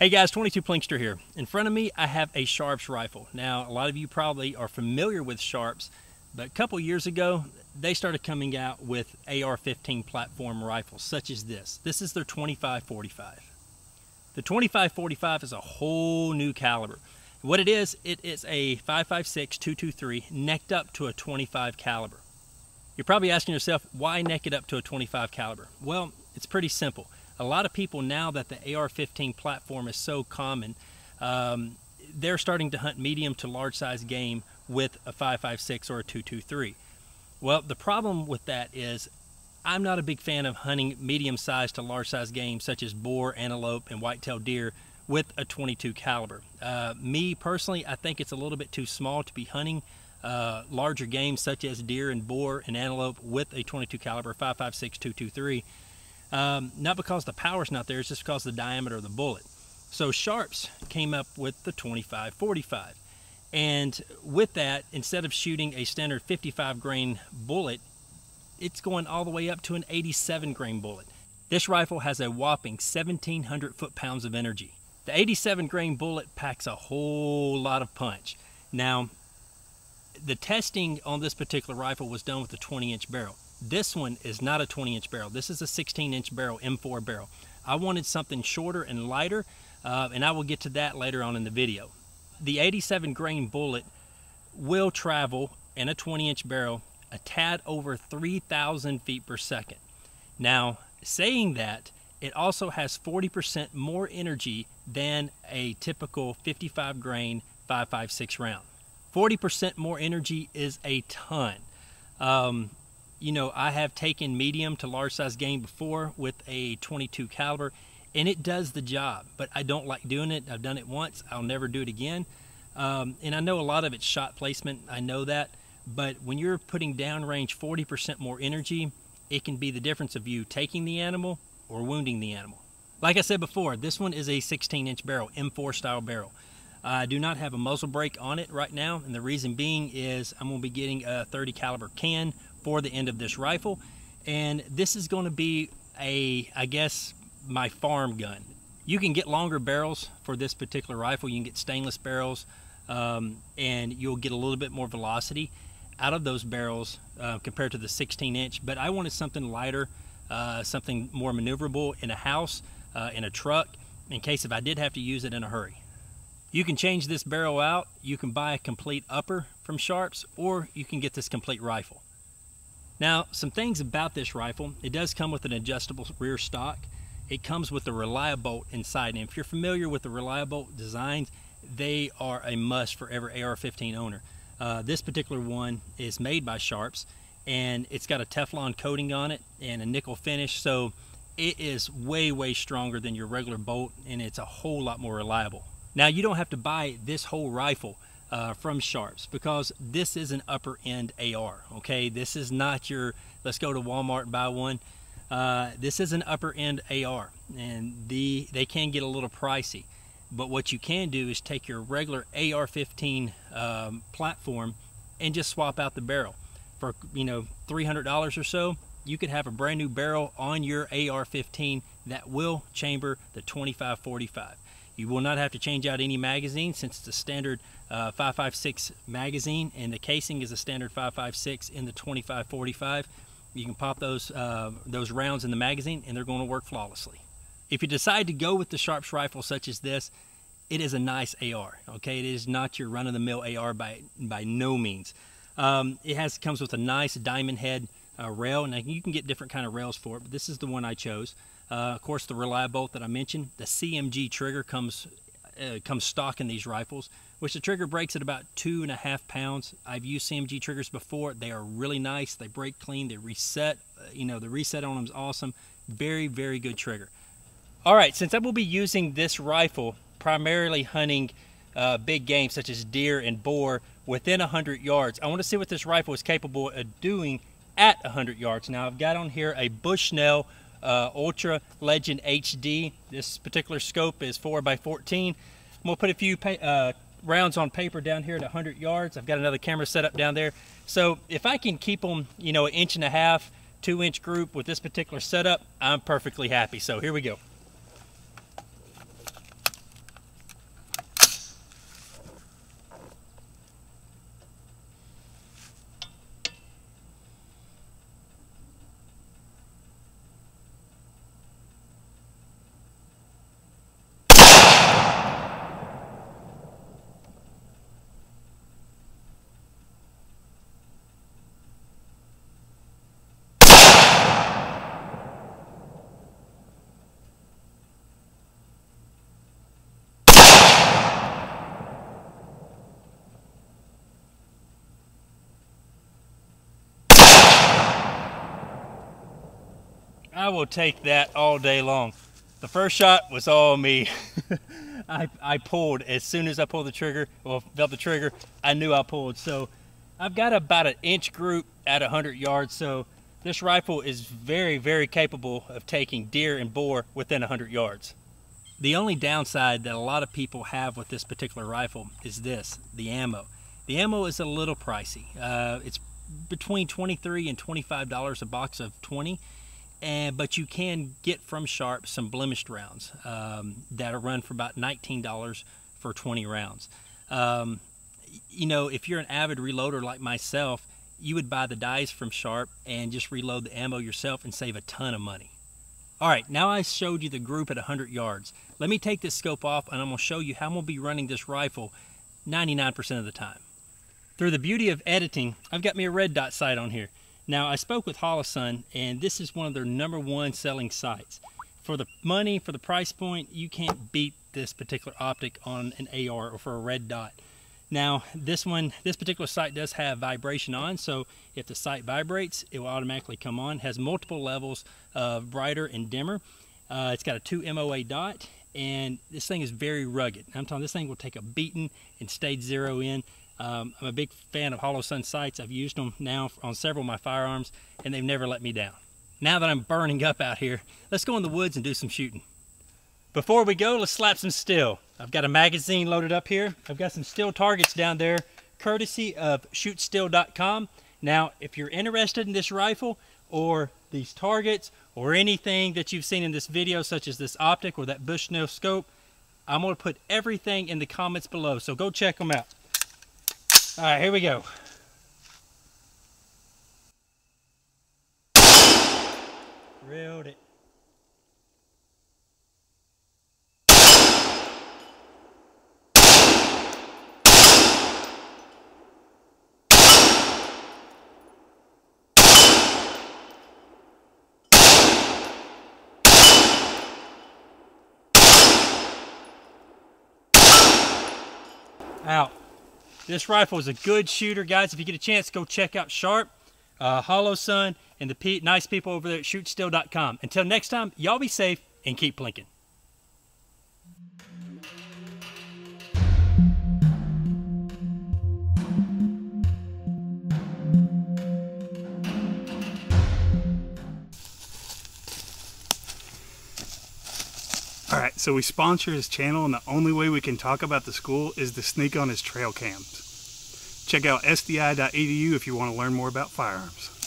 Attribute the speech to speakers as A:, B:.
A: Hey guys, 22 Plinkster here. In front of me, I have a Sharps rifle. Now, a lot of you probably are familiar with Sharps, but a couple years ago, they started coming out with AR-15 platform rifles, such as this. This is their 25-45. The 25-45 is a whole new caliber. What it is a 5.56 223 necked up to a 25 caliber. You're probably asking yourself, why neck it up to a 25 caliber? Well, it's pretty simple. A lot of people, now that the AR-15 platform is so common, they're starting to hunt medium to large size game with a 5.56 or a 223. Well, the problem with that is I'm not a big fan of hunting medium size to large size game such as boar, antelope, and white-tailed deer with a 22 caliber. Me personally, I think it's a little bit too small to be hunting larger game such as deer and boar and antelope with a 22 caliber 5.56 223. Not because the power's not there, it's just because of the diameter of the bullet. So Sharps came up with the 25-45. And with that, instead of shooting a standard 55 grain bullet, it's going all the way up to an 87 grain bullet. This rifle has a whopping 1,700 foot-pounds of energy. The 87 grain bullet packs a whole lot of punch. Now, the testing on this particular rifle was done with a 20-inch barrel. This one is not a 20-inch barrel. This is a 16-inch barrel, M4 barrel. I wanted something shorter and lighter, and I will get to that later on in the video. The 87 grain bullet will travel in a 20-inch barrel a tad over 3,000 feet per second. Now, saying that, it also has 40% more energy than a typical 55 grain 5.56 round. 40% more energy is a ton. You know, I have taken medium to large size game before with a 22 caliber, and it does the job, but I don't like doing it. I've done it once, I'll never do it again. And I know a lot of it's shot placement, I know that, but when you're putting downrange 40% more energy, it can be the difference of you taking the animal or wounding the animal. Like I said before, this one is a 16-inch barrel, M4 style barrel. I do not have a muzzle brake on it right now, and the reason being is I'm going to be getting a 30 caliber can for the end of this rifle, and this is going to be I guess my farm gun. You can get longer barrels for this particular rifle. You can get stainless barrels, and you'll get a little bit more velocity out of those barrels compared to the 16-inch, but I wanted something lighter, something more maneuverable in a house, in a truck, in case if I did have to use it in a hurry. You can change this barrel out. You can buy a complete upper from Sharps, or you can get this complete rifle. Now, some things about this rifle: it does come with an adjustable rear stock. It comes with a Reliabolt inside, and if you're familiar with the Reliabolt designs, they are a must for every AR-15 owner. This particular one is made by Sharps, and it's got a Teflon coating on it and a nickel finish, so it is way stronger than your regular bolt, and it's a whole lot more reliable. Now, you don't have to buy this whole rifle from Sharps, because this is an upper end AR, okay? This is not your let's go to Walmart and buy one. This is an upper end AR, and they can get a little pricey, but what you can do is take your regular AR-15 platform and just swap out the barrel for, you know, $300 or so. You could have a brand new barrel on your AR-15 that will chamber the 25-45. You will not have to change out any magazine, since it's a standard 5.56 magazine, and the casing is a standard 5.56 in the 25-45. You can pop those rounds in the magazine, and they're going to work flawlessly. If you decide to go with the Sharps rifle such as this, it is a nice AR. Okay, it is not your run-of-the-mill AR by no means. It comes with a nice diamond head rail, and you can get different kind of rails for it, but this is the one I chose. Of course, the Reliabolt that I mentioned. The CMG trigger comes stock in these rifles, which the trigger breaks at about 2.5 pounds. I've used CMG triggers before. They are really nice. They break clean. They reset. You know, the reset on them is awesome. Very good trigger. All right, since I will be using this rifle primarily hunting big game such as deer and boar within 100 yards, I want to see what this rifle is capable of doing at 100 yards. Now, I've got on here a Bushnell Ultra Legend HD. This particular scope is 4x14. I'm gonna put a few rounds on paper down here at 100 yards. I've got another camera set up down there, so if I can keep them, you know, 1.5 inch, 2-inch group with this particular setup, I'm perfectly happy. So here we go. I will take that all day long. The first shot was all me. I pulled as soon as I pulled the trigger, well, felt the trigger, I knew I pulled. So I've got about an inch group at 100 yards. So this rifle is very, very capable of taking deer and boar within 100 yards. The only downside that a lot of people have with this particular rifle is this, the ammo. The ammo is a little pricey. It's between $23 and $25 a box of 20. But you can get from Sharp some blemished rounds that are run for about $19 for 20 rounds. You know, if you're an avid reloader like myself, you would buy the dies from Sharp and just reload the ammo yourself and save a ton of money. All right, now I showed you the group at 100 yards. Let me take this scope off and I'm going to show you how I'm going to be running this rifle 99% of the time. Through the beauty of editing, I've got me a red dot sight on here. Now, I spoke with Holosun, and this is one of their #1 selling sights. For the money, for the price point, you can't beat this particular optic on an AR or for a red dot. Now, this particular sight does have vibration on, so if the sight vibrates, it will automatically come on. It has multiple levels of brighter and dimmer. It's got a 2 MOA dot, and this thing is very rugged. I'm telling you, this thing will take a beating and stay zero in. I'm a big fan of Holosun sights. I've used them now on several of my firearms, and they've never let me down. Now that I'm burning up out here, let's go in the woods and do some shooting. Before we go, let's slap some steel. I've got a magazine loaded up here. I've got some steel targets down there, courtesy of shootsteel.com. Now, if you're interested in this rifle or these targets or anything that you've seen in this video, such as this optic or that Bushnell scope, I'm going to put everything in the comments below, so go check them out. All right, here we go. Reeled it. Out. This rifle is a good shooter, guys. If you get a chance, go check out Sharp, Holosun, and the nice people over there at shootsteel.com. Until next time, y'all be safe and keep blinking.
B: Alright, so we sponsor his channel, and the only way we can talk about the school is to sneak on his trail cams. Check out sdi.edu if you want to learn more about firearms.